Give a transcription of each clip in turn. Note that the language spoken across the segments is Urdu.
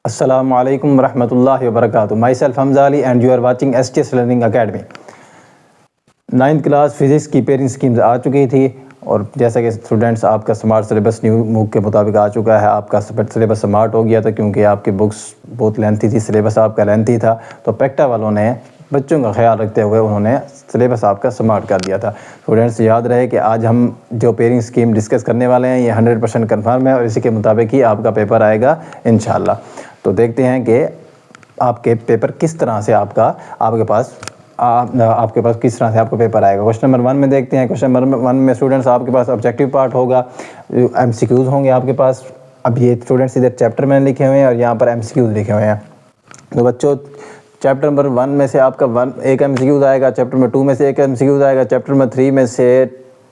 السلام علیکم ورحمۃ اللہ وبرکاتہ. My self Hamza Ali and you are watching STS learning academy. 9th class physics کی پیرنگ اسکیمز آ چکی تھی اور جیسا کہ اسٹوڈنٹس آپ کا سمارٹ سلیبس نیو موک کے مطابق آ چکا ہے. آپ کا سلیبس سمارٹ ہو گیا تھا کیونکہ آپ کی بکس بہت لینتھی تھی, سلیبس آپ کا لینتھی تھا. تو پیکٹا والوں نے بچوں کا خیال رکھتے ہوئے انہوں نے سلیبس آپ کا سمارٹ کر دیا تھا. اسٹوڈنٹس یاد رہے کہ آج ہم جو پیرنگ اسکیم ڈسکس کرنے والے ہیں یہ 100% کنفرم ہے اور اسی کے مطابق ہی آپ کا پیپر آئے گا انشاءاللہ. تو دیکھتے ہیں کہ آپ کے پیپر کس طرح سے آپ کے پاس کس طرح سے آپ کا پیپر آئے گا. کوشچن نمبر 1 میں دیکھتے ہیں. کوشچن نمبر 1 میں اسٹوڈنٹس آپ کے پاس آبجیکٹیو پارٹ ہوگا, MCQs ہوں گے آپ کے پاس. اب یہ اسٹوڈنٹس ادھر چیپٹر میں لکھے ہوئے ہیں اور یہاں پر MCQs لکھے ہوئے ہیں. تو بچوں چیپٹر نمبر 1 میں سے آپ کا ایک MCQs آئے گا, چیپٹر نمبر 2 میں سے ایک MCQs آئے گا, چیپٹر نمبر 3 میں سے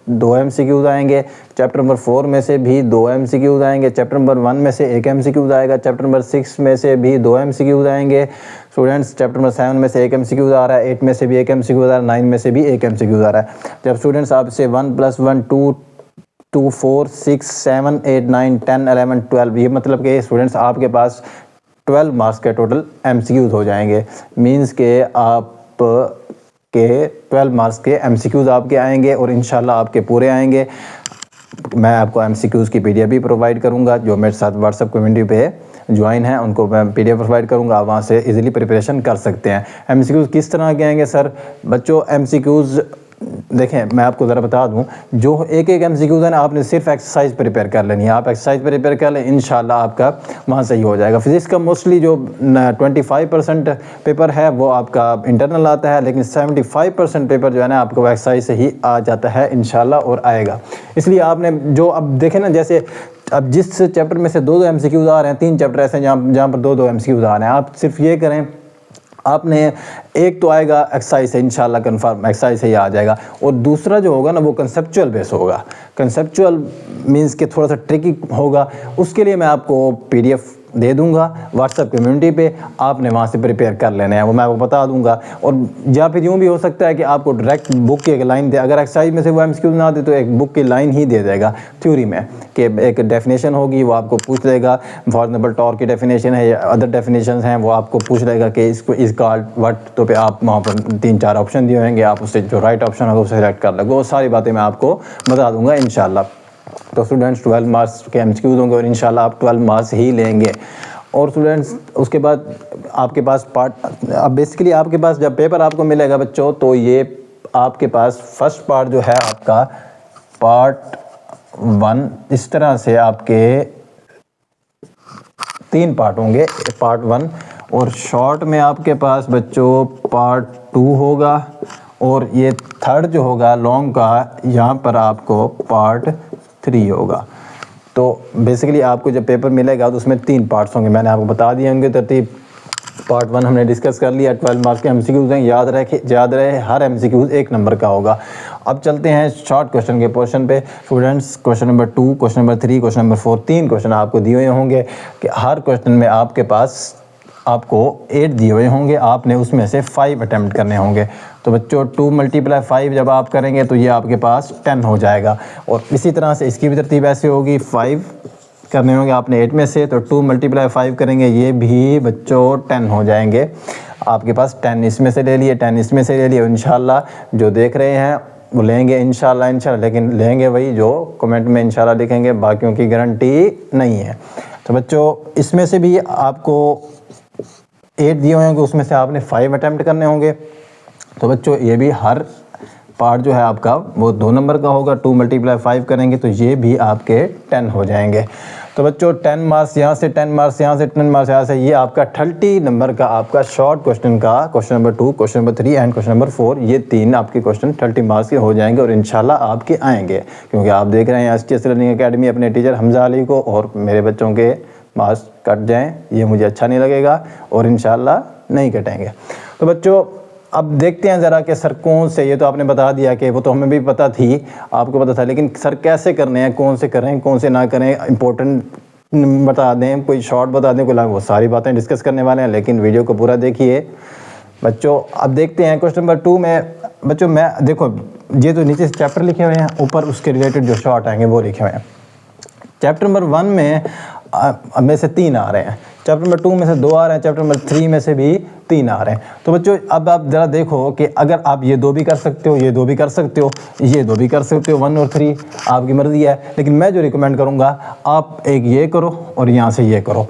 2 MCQs آئیں گے, چیپٹر نمبر 4 میں سے بھی 2 MCQs آئیں گے, چیپٹر نمبر 1 میں سے ایک MCQs آئے گا, چیپٹر نمبر 6 میں سے بھی 2 MCQs آئیں گے. اسٹوڈنٹس چیپٹر نمبر 7 میں سے ایک MCQs آ رہا ہے, 8 میں سے بھی ایک MCQs آ رہا ہے, 9 میں سے بھی ایک MCQs آ رہا ہے. جب اسٹوڈنٹس آپ سے 1 + 1 2 2 4 6 7 8 9 10 11 12 یہ مطلب کہ اسٹوڈنٹس آپ کے پاس 12 مارکس کے ٹوٹل MCQs ہو جائیں گے. مینس کہ آپ کے 12 مارکس کے MCQs آپ کے آئیں گے اور انشاءاللہ آپ کے پورے آئیں گے. میں آپ کو MCQs کی PDF بھی پرووائڈ کروں گا. جو میرے ساتھ WhatsApp کمیونٹی پہ جوائن ہیں ان کو میں PDF پرووائڈ کروں گا, آپ وہاں سے ایزیلی پریپریشن کر سکتے ہیں. MCQs کس طرح کے آئیں گے سر؟ بچوں MCQs دیکھیں میں آپ کو ذرا بتا دوں, جو ایک MCQs ہے نا آپ نے صرف ایکسرسائز پریپیئر کر لینی ہے. آپ ایکسرسائز پریپیئر کر لیں انشاءاللہ آپ کا وہاں صحیح ہو جائے گا. فزکس کا موسٹلی جو 25% پیپر ہے وہ آپ کا انٹرنل آتا ہے, لیکن 75% پیپر جو ہے نا آپ کو ایکسرسائز سے ہی آ جاتا ہے انشاءاللہ اور آئے گا. اس لیے آپ نے جو اب دیکھیں نا, جیسے اب جس چیپٹر میں سے 2 MCQs آ رہے ہیں, 3 چیپٹر ایسے ہیں جہاں پر 2 MCQs آ رہے ہیں, آپ صرف یہ کریں آپ نے ایک تو آئے گا ایکسرسائز سے انشاءاللہ کنفرم ایکسرسائز سے ہی آ جائے گا, اور دوسرا جو ہوگا نا وہ کنسیپچول بیس ہوگا. کنسیپچول مینس کہ تھوڑا سا ٹرکی ہوگا. اس کے لیے میں آپ کو PDF دے دوں گا WhatsApp کمیونٹی پہ, آپ نے وہاں سے پریپیئر کر لینے ہیں, وہ میں آپ کو بتا دوں گا. اور یا پھر یوں بھی ہو سکتا ہے کہ آپ کو ڈائریکٹ بک کی ایک لائن دے, اگر ایکسرسائز میں سے وہ MCQs نہ دے تو ایک بک کی لائن ہی دے دے گا تھیوری میں, کہ ایک ڈیفینیشن ہوگی وہ آپ کو پوچھ لے گا. فار ایگزامپل ٹار کی ڈیفینیشن ہے یا ادر ڈیفینیشنز ہیں, وہ آپ کو پوچھ لے گا کہ اس کو از کالڈ وٹ, تو پہ آپ وہاں پر 3-4 آپشن دیے ہوئیں گے, آپ اس سے جو رائٹ آپشن ہوگا اسے سلیکٹ کر لیں گے. وہ ساری باتیں میں آپ کو بتا دوں گا انشاءاللہ. تو اسٹوڈنٹس 12 مارکس کے MCQs ہوں گے اور انشاءاللہ آپ 12 مارکس ہی لیں گے. اور اسٹوڈنٹس اس کے بعد آپ کے پاس پارٹ, اب بیسیکلی آپ کے پاس جب پیپر آپ کو ملے گا بچوں, تو یہ آپ کے پاس فرسٹ پارٹ جو ہے آپ کا پارٹ 1 اس طرح سے آپ کے 3 پارٹ ہوں گے. پارٹ 1 اور شارٹ میں آپ کے پاس بچوں پارٹ 2 ہوگا, اور یہ تھرڈ جو ہوگا لانگ کا یہاں پر آپ کو پارٹ 3 ہوگا. تو بیسیکلی آپ کو جب پیپر ملے گا تو اس میں 3 پارٹس ہوں گے, میں نے آپ کو بتا دیے ہوں گے ترتیب. پارٹ 1 ہم نے ڈسکس کر لیا, 12 مارکس کے MCQs ہیں, یاد رہے ہر MCQs 1 نمبر کا ہوگا. اب چلتے ہیں شارٹ کوشچن کے پورشن پہ. Students question number 2, question number 3, question number 4, 3 question آپ کو دیے ہوئے ہوں گے کہ ہر کوشچن میں آپ کے پاس آپ کو 8 دیے ہوئے ہوں گے, آپ نے اس میں سے 5 اٹیمپٹ کرنے ہوں گے. تو بچوں 2 × 5 جب آپ کریں گے تو یہ آپ کے پاس 10 ہو جائے گا. اور اسی طرح سے اس کی بھی ترتیب ایسے ہوگی, 5 کرنے ہوں گے آپ نے 8 میں سے, تو 2 × 5 کریں گے, یہ بھی بچوں 10 ہو جائیں گے. آپ کے پاس 10 اس میں سے لے لیے, 10 اس میں سے لے لیے. انشاءاللہ جو دیکھ رہے ہیں وہ لیں گے انشاءاللہ, لیکن لیں گے وہی جو کمنٹ میں انشاءاللہ لکھیں گے, باقیوں کی گارنٹی نہیں ہے. تو بچوں اس میں سے بھی آپ کو 8 دیے ہوئے ہوں گے, اس میں سے آپ نے 5 اٹیمپٹ کرنے ہوں گے. تو بچوں یہ بھی ہر پارٹ جو ہے آپ کا وہ 2 نمبر کا ہوگا. 2 × 5 کریں گے تو یہ بھی آپ کے 10 ہو جائیں گے. تو بچوں 10 مارکس یہاں سے, 10 مارکس یہاں سے, 10 مارکس یہاں سے, یہ آپ کا 30 نمبر کا آپ کا شارٹ کوشچن کا question number 2, question number 3 and question number 4, یہ 3 آپ کے کوشچن 30 مارکس کے ہو جائیں گے اور انشاءاللہ آپ کے آئیں گے. کیونکہ آپ دیکھ رہے ہیں STS لرننگ اکیڈمی اپنے ٹیچر حمزہ علی کو, اور میرے بچوں کے مارکس کٹ جائیں یہ مجھے اچھا نہیں لگے گا, اور انشاءاللہ نہیں کٹیں گے. تو بچوں اب دیکھتے ہیں ذرا کہ سر کون سے, یہ تو آپ نے بتا دیا کہ وہ تو ہمیں بھی پتہ تھی, آپ کو پتہ تھا, لیکن سر کیسے کرنے ہیں, کون سے کریں کون سے نہ کریں, امپورٹنٹ بتا دیں, کوئی شارٹ بتا دیں, کوئی وہ ساری باتیں ڈسکس کرنے والے ہیں, لیکن ویڈیو کو پورا دیکھیے بچوں. اب دیکھتے ہیں کوشچن نمبر 2 میں بچوں, میں دیکھو یہ تو نیچے سے چیپٹر لکھے ہوئے ہیں, اوپر اس کے ریلیٹڈ جو شارٹ آئیں گے وہ لکھے ہوئے ہیں. چیپٹر نمبر 1 میں سے 3 آ رہے ہیں. چیپٹر نمبر 2 میں سے 2 آ رہے ہیں، چیپٹر نمبر 3 میں سے بھی 3 آ رہے ہیں۔ تو بچوں اب آپ ذرا دیکھو کہ اگر آپ یہ 2 بھی کر سکتے ہو، یہ 2 بھی کر سکتے ہو، یہ 2 بھی کر سکتے ہو، 1 اور 3 آپ کی مرضی ہے، لیکن میں جو ریکمینڈ کروں گا آپ ایک یہ کرو اور یہاں سے یہ کرو،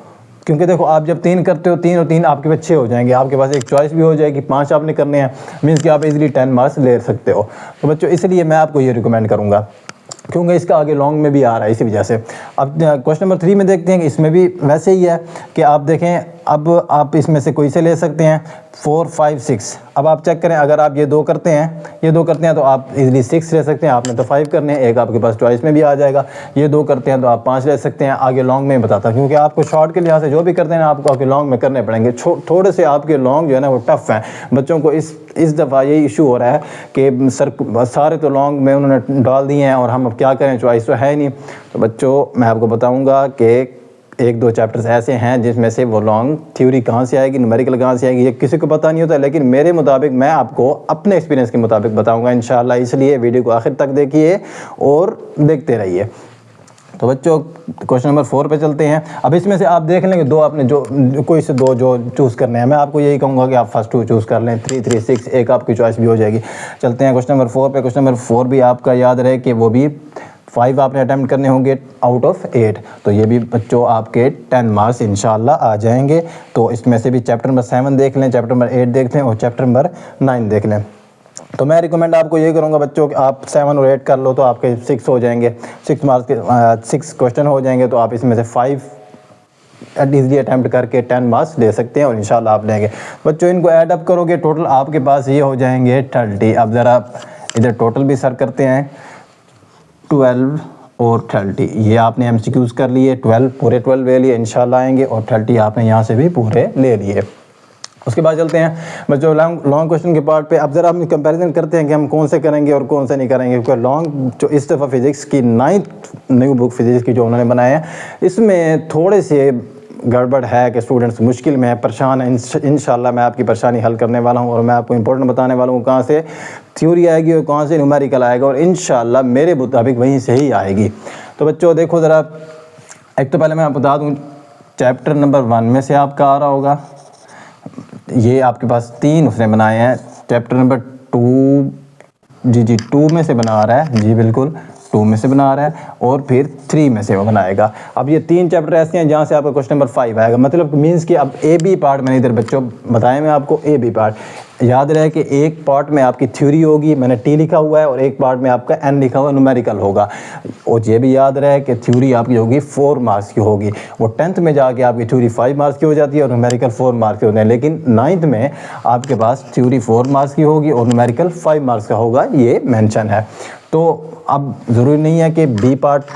کیونکہ دیکھو آپ جب 3 کرتے ہو، 3 اور 3 آپ کے پاس 6 ہو جائیں گے، آپ کے پاس ایک چوائس بھی ہو جائے گی، 5 آپ نے کرنے ہیں، مینس کہ آپ ایزیلی 10 مارکس لے سکتے ہو۔ تو بچوں اس لیے میں آپ کو یہ ریکمینڈ کروں گا، کیونکہ اس کا آگے لانگ میں بھی آ رہا ہے اسی وجہ سے۔ اب کویشچن نمبر 3 میں دیکھتے ہیں کہ اس میں بھی ویسے ہی ہے کہ آپ دیکھیں اب آپ اس میں سے کوئی سے لے سکتے ہیں 4 5 6۔ اب آپ چیک کریں، اگر آپ یہ 2 کرتے ہیں تو آپ ایزیلی 6 لے سکتے ہیں، آپ نے تو 5 کرنے ہیں، ایک آپ کے پاس چوائس میں بھی آ جائے گا۔ یہ 2 کرتے ہیں تو آپ 5 لے سکتے ہیں، آگے لانگ میں بتاتا ہوں، کیونکہ آپ کو شارٹ کے لحاظ سے جو بھی کرتے ہیں آپ کو آگے لانگ میں کرنے پڑیں گے، تھوڑے سے آپ کے لانگ جو ہے نا وہ ٹف ہیں۔ بچوں کو اس دفعہ یہی ایشو ہو رہا ہے کہ سارے تو لانگ میں انہوں نے ڈال دیے ہیں اور ہم اب کیا کریں، چوائس تو ہے ہی نہیں۔ تو بچوں میں آپ کو بتاؤں گا کہ 1-2 چیپٹرز ایسے ہیں جس میں سے وہ لانگ تھیوری کہاں سے آئے گی، نومیریکل کہاں سے آئے گی، یہ کسی کو پتہ نہیں ہوتا، لیکن میرے مطابق میں آپ کو اپنے ایکسپیرینس کے مطابق بتاؤں گا انشاءاللہ، اس لیے ویڈیو کو آخر تک دیکھیے اور دیکھتے رہیے۔ تو بچوں کویشچن نمبر 4 پہ چلتے ہیں۔ اب اس میں سے آپ دیکھ لیں کہ 2 آپ نے جو کوئی سے 2 جو چوز کرنے ہیں، میں آپ کو یہی کہوں گا کہ آپ فرسٹ 2 چوز کر لیں، 3 3 6 ایک آپ کی چوائس بھی ہو جائے گی۔ چلتے ہیں کویشچن نمبر 4 پہ۔ کویشچن نمبر 4 بھی آپ کا یاد رہے کہ وہ بھی 5 آپ نے اٹیمپٹ کرنے ہوں گے آؤٹ آف 8، تو یہ بھی بچوں آپ کے 10 مارکس انشاءاللہ آ جائیں گے۔ تو اس میں سے بھی چیپٹر نمبر 7 دیکھ لیں، چیپٹر نمبر 8 دیکھ لیں اور چیپٹر نمبر 9 دیکھ لیں۔ تو میں ریکمینڈ آپ کو یہ کروں گا بچوں کہ آپ 7 اور 8 کر لو تو آپ کے 6 ہو جائیں گے، 6 مارکس کے 6 کویشچن ہو جائیں گے، تو آپ اس میں سے 5 ایزیلی اٹیمپٹ کر کے 10 مارکس لے سکتے ہیں اور انشاءاللہ آپ لیں گے۔ بچوں ان کو ایڈ اپ کرو گے ٹوٹل آپ کے پاس یہ ہو جائیں گے 30۔ اب ذرا ادھر ٹوٹل بھی سر کرتے ہیں، 12 اور 30 یہ آپ نے MCQs کر لیے، 12 پورے 12 لے لیے انشاءاللہ آئیں گے، اور 30 آپ نے یہاں سے بھی پورے لے لیے۔ اس کے بعد چلتے ہیں بچوں لانگ کویشچن کے پارٹ پہ۔ اب ذرا ہم کمپیریزن کرتے ہیں کہ ہم کون سے کریں گے اور کون سے نہیں کریں گے، کیونکہ لانگ جو اس دفعہ فزکس کی 9th نیو بک فزکس کی جو انہوں نے بنائے ہیں، اس میں تھوڑے سے گڑبڑ ہے کہ اسٹوڈنٹس مشکل میں ہیں، پریشان ہیں۔ انشاءاللہ میں آپ کی پریشانی حل کرنے والا ہوں، اور میں آپ کو امپورٹنٹ بتانے والا ہوں کہاں سے تھیوری آئے گی اور کہاں سے نیومیریکل آئے گا، اور انشاءاللہ میرے مطابق وہیں سے ہی آئے گی۔ تو بچوں دیکھو ذرا، ایک تو پہلے میں آپ بتا دوں چیپٹر نمبر 1 میں سے آپ کا آ رہا ہوگا، یہ آپ کے پاس 3 اس نے بنائے ہیں۔ چیپٹر نمبر 2 جی 2 میں سے بنا رہا ہے، جی بالکل 2 میں سے بنا رہا ہے، اور پھر 3 میں سے وہ بنائے گا۔ اب یہ 3 چیپٹر ایسے ہیں جہاں سے آپ کا کویشچن نمبر 5 آئے گا، مطلب مینس کہ اب اے بی پارٹ میں نے ادھر بچوں بتائے، میں آپ کو اے بی پارٹ یاد رہے کہ ایک پارٹ میں آپ کی تھیوری ہوگی، میں نے ٹی لکھا ہوا ہے، اور ایک پارٹ میں آپ کا این لکھا ہوا نومیریکل ہوگا، اور یہ بھی یاد رہے کہ تھیوری آپ کی ہوگی 4 مارکس کی ہوگی، وہ 10th میں جا کے آپ کی تھیوری 5 مارکس کی ہو جاتی ہے اور نومیریکل 4 مارکس کی ہوتے ہیں، لیکن 9th میں آپ کے پاس تھیوری 4 مارکس کی ہوگی اور نومیریکل 5 مارکس کا ہوگا، یہ مینشن ہے۔ تو اب ضروری نہیں ہے کہ بی پارٹ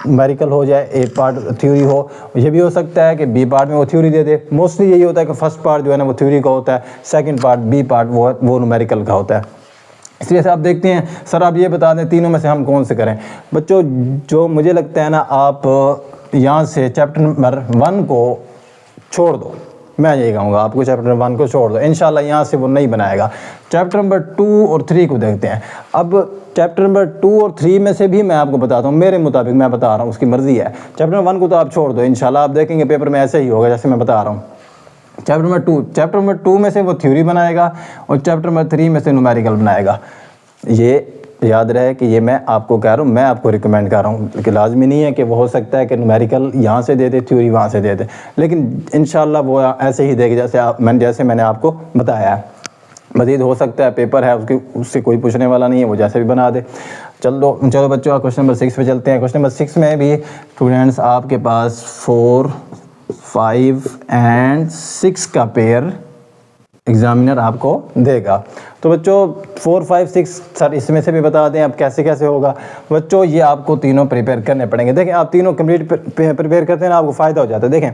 نومیریکل ہو جائے، اے پارٹ تھیوری ہو، یہ بھی ہو سکتا ہے کہ بی پارٹ میں وہ تھیوری دے دے۔ موسٹلی یہی ہوتا ہے کہ فرسٹ پارٹ جو ہے نا وہ تھیوری کا ہوتا ہے، سیکنڈ پارٹ بی پارٹ وہ نومیریکل کا ہوتا ہے۔ اس لیے سے آپ دیکھتے ہیں سر آپ یہ بتا دیں تینوں میں سے ہم کون سے کریں۔ بچوں جو مجھے لگتا ہے نا، آپ یہاں سے چیپٹر نمبر 1 کو چھوڑ دو، میں یہی کہوں گا آپ کو چیپٹر نمبر 1 کو چھوڑ دو، انشاءاللہ یہاں سے وہ نہیں بنائے گا۔ چیپٹر نمبر 2 اور 3 کو دیکھتے ہیں۔ اب چیپٹر نمبر 2 اور 3 میں سے بھی میں آپ کو بتاتا ہوں، میرے مطابق میں بتا رہا ہوں، اس کی مرضی ہے۔ چیپٹر نمبر 1 کو تو آپ چھوڑ دو، انشاءاللہ آپ دیکھیں گے پیپر میں ایسے ہی ہوگا جیسے میں بتا رہا ہوں۔ چیپٹر نمبر 2 میں سے وہ تھیوری بنائے گا، اور چیپٹر نمبر 3 میں سے نومیریکل بنائے گا۔ یہ یاد رہے کہ یہ میں آپ کو کہہ رہا ہوں، میں آپ کو ریکمینڈ کر رہا ہوں کہ لازمی نہیں ہے کہ وہ ہو سکتا ہے کہ نومیریکل یہاں سے دے دے، تھیوری وہاں سے دے دے، لیکن انشاءاللہ وہ ایسے ہی دے گا جیسے میں نے آپ کو بتایا ہے۔ مزید ہو سکتا ہے پیپر ہے اس سے کوئی پوچھنے والا نہیں ہے، وہ جیسے بھی بنا دے۔ چلو بچوں کویشچن نمبر 6 پہ چلتے ہیں۔ کویشچن نمبر 6 میں بھی اسٹوڈنٹس آپ کے پاس 4 5 اینڈ 6 کا پیئر ایگزامینر آپ کو دے گا۔ تو بچوں 4 5 6 سر اس میں سے بھی بتا دیں اب کیسے ہوگا۔ بچوں یہ آپ کو تینوں پریپیئر کرنے پڑیں گے۔ دیکھیں آپ تینوں کمپلیٹ پریپیئر کرتے ہیں نا، آپ کو فائدہ ہو جاتا ہے۔ دیکھیں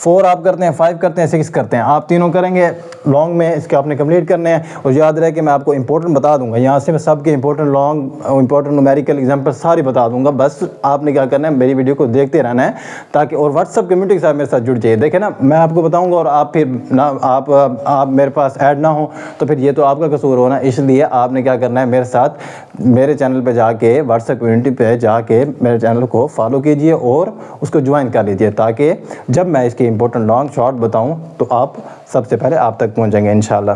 4 آپ کرتے ہیں، 5 کرتے ہیں، 6 کرتے ہیں، آپ تینوں کریں گے لانگ میں، اس کے آپ نے کمپلیٹ کرنے ہیں۔ اور یاد رہے کہ میں آپ کو امپورٹنٹ بتا دوں گا، یہاں سے میں سب کے important long important numerical example ساری بتا دوں گا، بس آپ نے کیا کرنا ہے میری ویڈیو کو دیکھتے رہنا ہے تاکہ، اور واٹس ایپ کمیونٹی کے ساتھ میرے ساتھ جڑ جائیے۔ دیکھیں نا میں آپ کو بتاؤں گا اور آپ پھر آپ میرے پاس ایڈ نہ ہوں تو پھر یہ تو آپ کا قصور دور ہونا، اس لیے آپ نے کیا کرنا ہے میرے ساتھ میرے چینل پہ جا کے واٹس ایپ کمیونٹی پہ جا کے میرے چینل کو فالو کیجئے اور اس کو جوائن کر لیجئے، تاکہ جب میں اس کی امپورٹنٹ لانگ شارٹ بتاؤں تو آپ سب سے پہلے آپ تک پہنچیں گے انشاءاللہ۔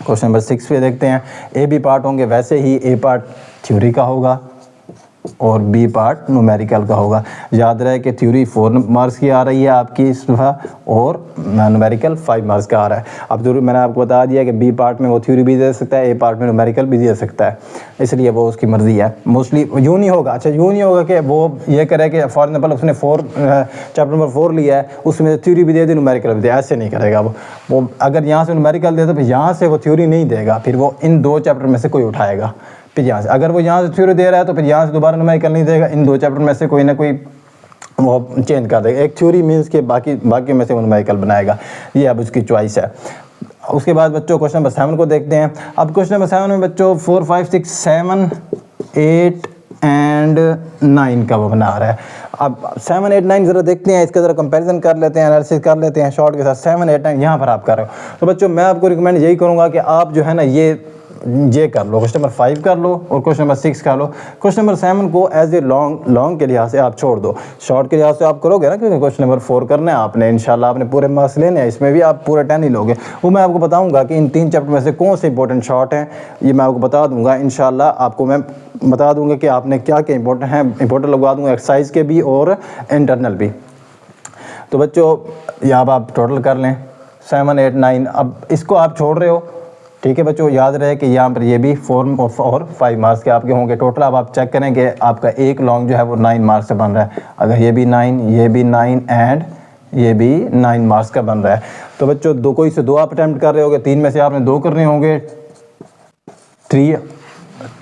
کوشچن نمبر 6 پہ دیکھتے ہیں، اے بی پارٹ ہوں گے، ویسے ہی اے پارٹ تھیوری کا ہوگا اور بی پارٹ نومیریکل کا ہوگا۔ یاد رہے کہ تھیوری 4 مارکس کی آ رہی ہے آپ کی اس دفعہ اور نومیریکل 5 مارکس کا آ رہا ہے۔ اب ضرور میں نے آپ کو بتا دیا کہ بی پارٹ میں وہ تھیوری بھی دے سکتا ہے، اے پارٹ میں نومیریکل بھی دے سکتا ہے، اس لیے وہ اس کی مرضی ہے۔ موسٹلی یوں نہیں ہوگا، اچھا یوں نہیں ہوگا کہ وہ یہ کرے کہ فار ایگزامپل اس نے چیپٹر نمبر 4 لیا ہے، اس میں تھیوری بھی دے دی نومیریکل بھی دے، ایسے نہیں کرے گا وہ اگر یہاں سے نومیریکل دے تو پھر یہاں سے وہ تھیوری نہیں دے گا، پھر وہ ان 2 چیپٹر میں سے کوئی اٹھائے گا، پھر یہاں سے اگر وہ یہاں سے تھیوری دے رہا ہے تو پھر یہاں سے دوبارہ نومیریکل نہیں دے گا، ان 2 چیپٹر میں سے کوئی نہ کوئی وہ چینج کر دے گا، ایک تھیوری مینس کہ باقی میں سے وہ نومیریکل بنائے گا، یہ اب اس کی چوائس ہے۔ اس کے بعد بچوں کوشچن نمبر 7 کو دیکھتے ہیں۔ اب کوشچن نمبر 7 میں بچوں 4 5 6 7 8 اینڈ 9 کا وہ بنا رہا ہے۔ اب 7 8 9 ذرا دیکھتے ہیں، اس کا ذرا کمپیریزن کر لیتے ہیں، انالیسس کر لیتے ہیں شارٹ کے ساتھ۔ 7 8 9 یہاں پر آپ کر رہے ہو تو بچوں میں آپ کو ریکمینڈ یہی کروں گا کہ آپ جو ہے نا یہ کر لو، کوشچن نمبر 5 کر لو اور کوشچن نمبر 6 کر لو۔ کوشچن نمبر 7 کو ایز اے لانگ کے لحاظ سے آپ چھوڑ دو، شارٹ کے لحاظ سے آپ کرو گے نا، کیونکہ کوشچن نمبر 4 کرنا ہے آپ نے، انشاءاللہ آپ نے پورے مارکس لینے ہیں، اس میں بھی آپ پورے 10 ہی لوگے۔ وہ میں آپ کو بتاؤں گا کہ ان 3 چیپٹر میں سے کون سے امپورٹنٹ شارٹ ہیں، یہ میں آپ کو بتا دوں گا انشاءاللہ۔ آپ کو میں بتا دوں گا کہ آپ نے کیا کیا امپورٹنٹ ہیں، امپورٹنٹ لگوا دوں گا ایکسرسائز کے بھی اور انٹرنل بھی۔ تو بچوں یہ اب آپ ٹوٹل کر لیں 7 8 9، اب اس کو آپ چھوڑ رہے ہو، ٹھیک ہے بچوں، یاد رہے کہ یہاں پر یہ بھی 4 اور 5 مارکس کے آپ کے ہوں گے ٹوٹل۔ اب آپ چیک کریں کہ آپ کا ایک لانگ جو ہے وہ 9 مارکس سے بن رہا ہے، اگر یہ بھی 9 یہ بھی 9 اینڈ یہ بھی 9 مارکس کا بن رہا ہے تو بچوں کوئی سے 2 آپ اٹیمپٹ کر رہے ہوگے، 3 میں سے آپ نے 2 کرنے ہوں گے،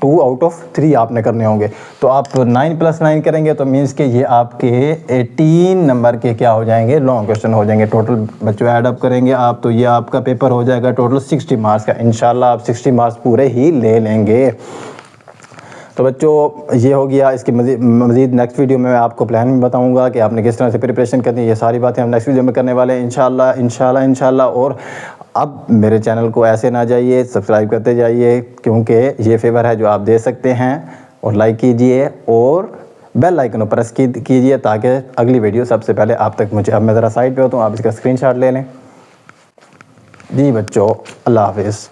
2 آؤٹ آف 3 آپ نے کرنے ہوں گے، تو آپ 9 + 9 کریں گے تو مینس کہ یہ آپ کے 18 نمبر کے کیا ہو جائیں گے، لانگ کوشچن ہو جائیں گے۔ ٹوٹل بچوں ایڈ اپ کریں گے آپ تو یہ آپ کا پیپر ہو جائے گا ٹوٹل 60 مارکس کا، انشاءاللہ آپ 60 مارکس پورے ہی لے لیں گے۔ تو بچوں یہ ہو گیا، اس کی مزید نیکسٹ ویڈیو میں آپ کو پلان بھی بتاؤں گا کہ آپ نے کس طرح سے پریپریشن کرنی ہے، یہ ساری باتیں ہم نیکسٹ ویڈیو میں کرنے والے ہیں انشاءاللہ۔ اور اب میرے چینل کو ایسے نہ جائیے، سبسکرائب کرتے جائیے، کیونکہ یہ فیور ہے جو آپ دے سکتے ہیں، اور لائک کیجئے اور بیل آئیکن کو پریس کیجئے تاکہ اگلی ویڈیو سب سے پہلے آپ تک پہنچے۔ اب میں ذرا سائڈ پہ ہوتا ہوں، آپ اس کا اسکرین شاٹ لے لیں۔ جی بچوں اللہ حافظ۔